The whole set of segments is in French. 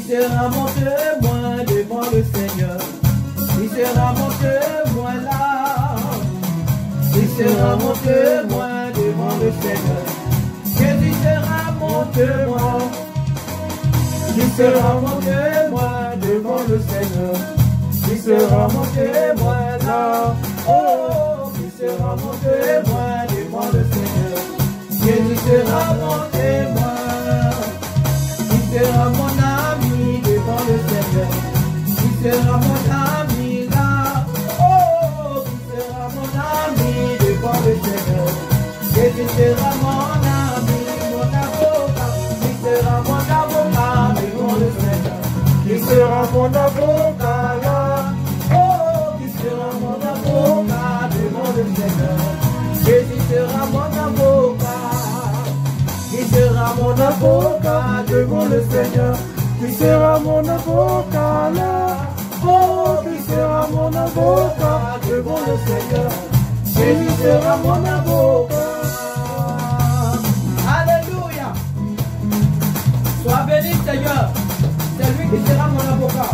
sera mon témoin devant le Seigneur? Qui sera mon témoin là? Qui sera mon témoin devant le Seigneur? Jésus sera mon témoin. Qui sera mon témoin devant le Seigneur? Qui sera mon témoin là? Oh, qui sera mon témoin devant le Seigneur? Jésus sera mon témoin. Qui sera mon ami devant le Seigneur? Qui sera mon ami là? Oh, qui sera mon ami devant le Seigneur? Jésus sera mon ami, mon avocat. Qui sera mon avocat devant le Seigneur? Qui sera mon avocat là? Oh, qui sera mon avocat devant le Seigneur? Jésus sera mon avocat. Qui sera mon avocat devant le Seigneur? Qui sera mon avocat là? Oh, qui sera mon avocat devant le Seigneur? Jésus sera mon avocat. Alléluia. Sois béni, Seigneur. C'est lui qui sera mon avocat.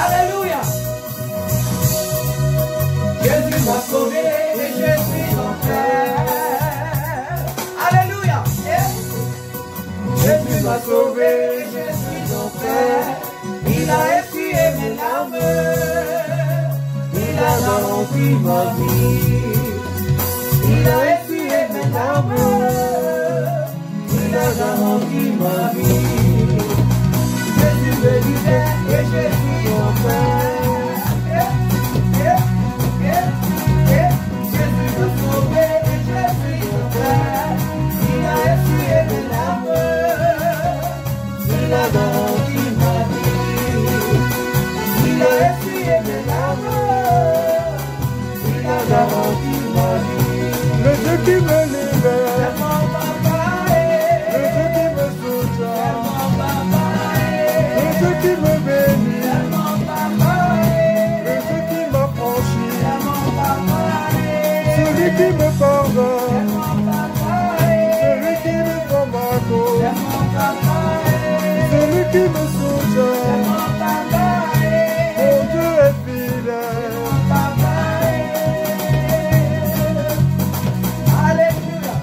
Alléluia. Jésus m'a sauvé et je suis en paix. Alléluia. Jésus m'a sauvé et je suis en paix. Il a essuyé mes larmes. Il a garanti ma vie. Il a essuyé mes larmes. Il a garanti ma vie. Jésus me disait et je suis en paix. Jésus m'a sauvé et je suis en paix. Il a essuyé mes larmes. Il a garanti ma vie. Il a essuyé mes larmes. Il a garanti ma vie. Le Dieu qui me libère, C'est mon papa. le Dieu qui me soutient, C'est mon papa. le Dieu qui me bénit, C'est mon papa. le Dieu qui m'a franchi, C'est mon papa. celui qui me pardonne, C'est mon papa. celui qui me prend ma cause, C'est mon papa. celui qui me C'est soutient. mon papa. Mon Dieu est fidèle. Papa. Alléluia.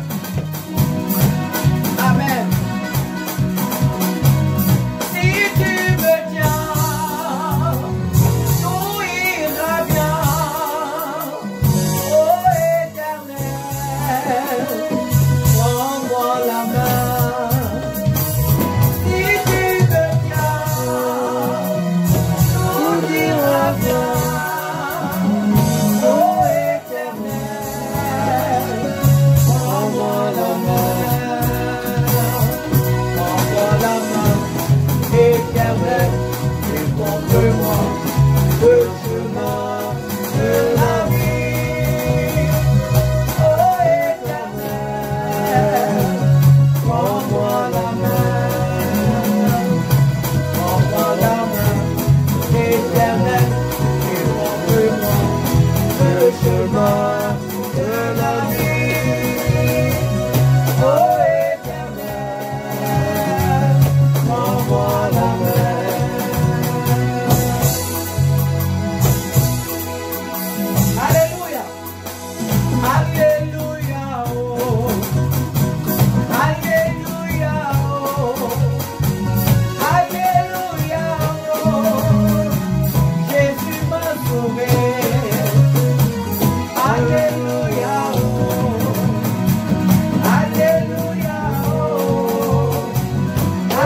Amen. Si tu me tiens, tout ira bien. Ô Éternel, prends-moi la main. Si tu me tiens, tout ira bien. Ô Éternel, prends-moi la main. Prends-moi la main, Éternel, et montre-moi le chemin de la vie. Ô Éternel, prends-moi la main. Prends-moi la main, Éternel, et montre-moi le chemin de la vie. Ô Éternel, prends-moi la main. Alléluia. Alléluia. Oh. Alléluia. Oh. Alléluia. Oh. Jésus m'a sauvé. Alléluia. Oh. Alléluia. Oh.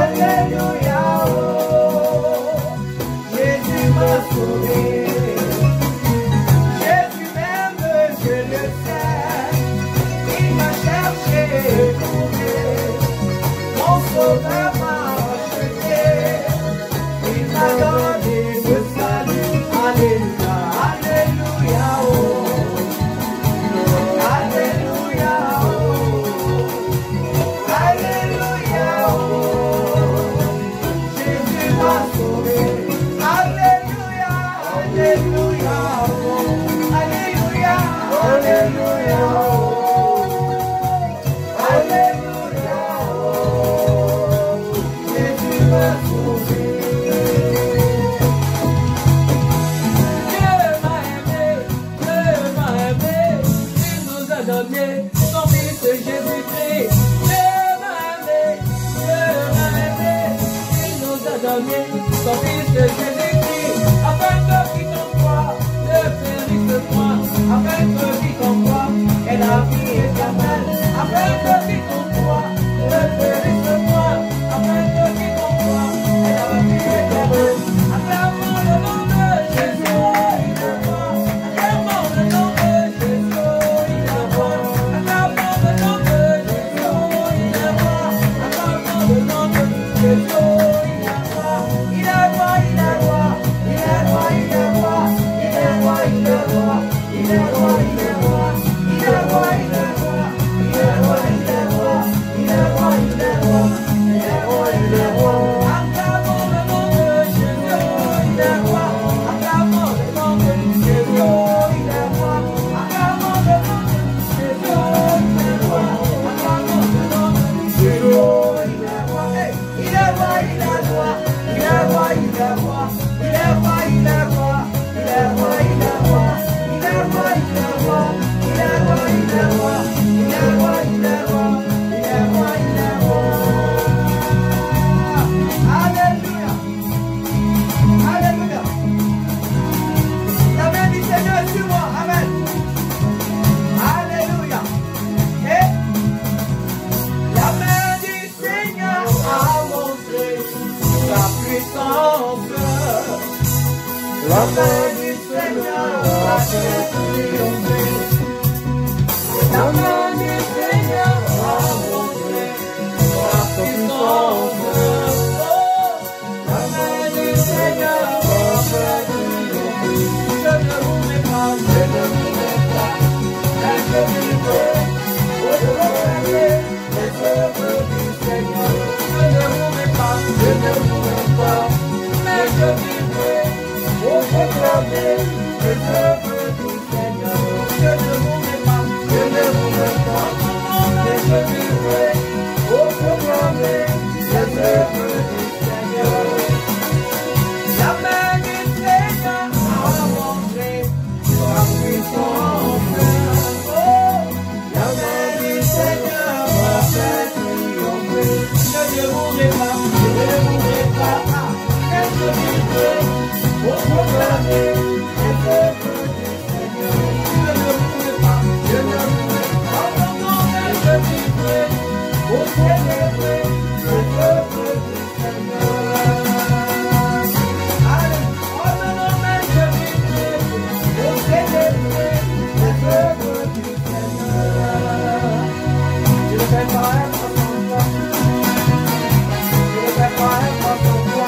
Alléluia. Oh. Jésus m'a sauvé. Jésus m'aime, je le sais. Il m'a cherché et trouvé. Mon sauveur m'a acheté. Il m'a donné le salut. Alléluia. La main du Seigneur a fait triompher. La main du Seigneur a montré sa puissance. La main du Seigneur a fait triompher. Je ne vous mets pas, mais je vivrai pour proclamer les œuvres du Seigneur. Je ne vous mets pas, mais je vivrai pour proclamer les œuvres du Seigneur. Je ne vous mets pas, mais je vivrai pour proclamer les œuvres du Seigneur. La main du Seigneur a montré sa puissance. La main du Seigneur a fait triompher. Je ne vous mets pas, mais je vivrai pour proclamer les œuvres du Seigneur. Je ne voudrais pas, mais je vivrai pour célébrer les œuvres du Seigneur. Allez, mais je vivrai pour célébrer les œuvres du Seigneur. Je ne vais pas être sans toi. Je ne vais pas être sans toi.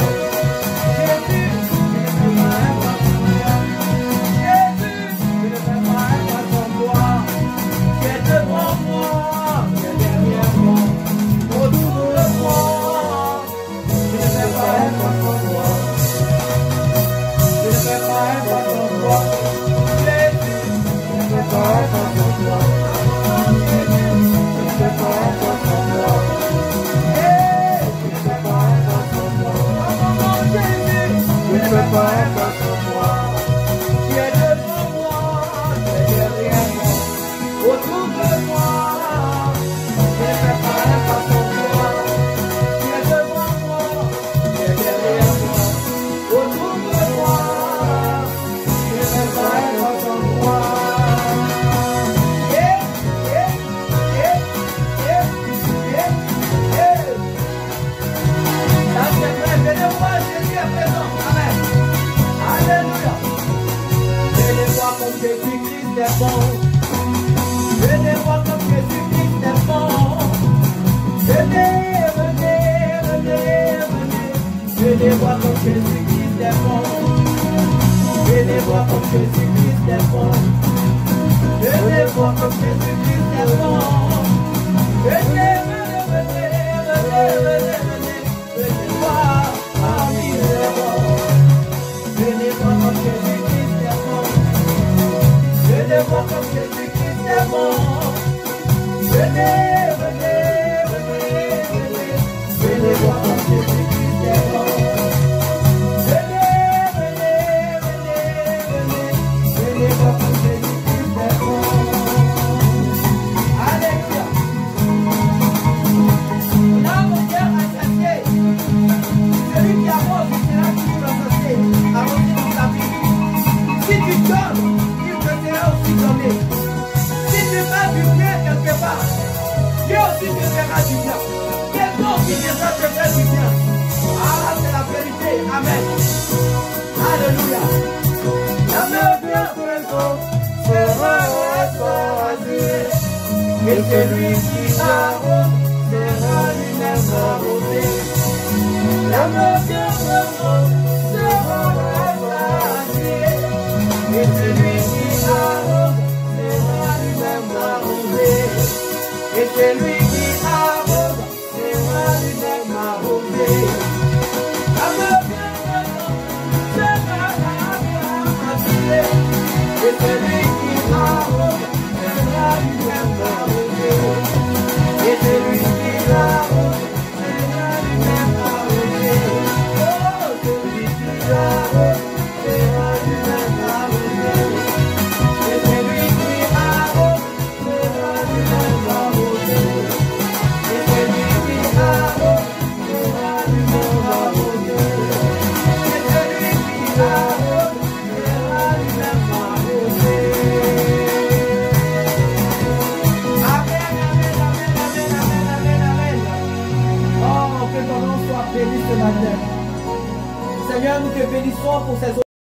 Jésus. Venez voir comme Jésus-Christ est bon. Venez voir comme Jésus-Christ est bon. Venez voir comme Jésus-Christ est bon. Venez, venez voir comme il est bon. Venez voir comme Jésus-Christ est bon. Venez voir comme Jésus-Christ est bon. Venez voir comme Jésus-Christ est bon. Dieu aussi te fera du bien. Quelqu'un qui viendra te faire du bien. Ah, c'est la vérité. Amen. Alléluia. La bienfaisant sera restaurée. Et celui qui arrose sera lui-même arrosé. La bienfaisant sera restaurée. Et celui qui arrose matin. Seigneur, nous te bénissons pour ces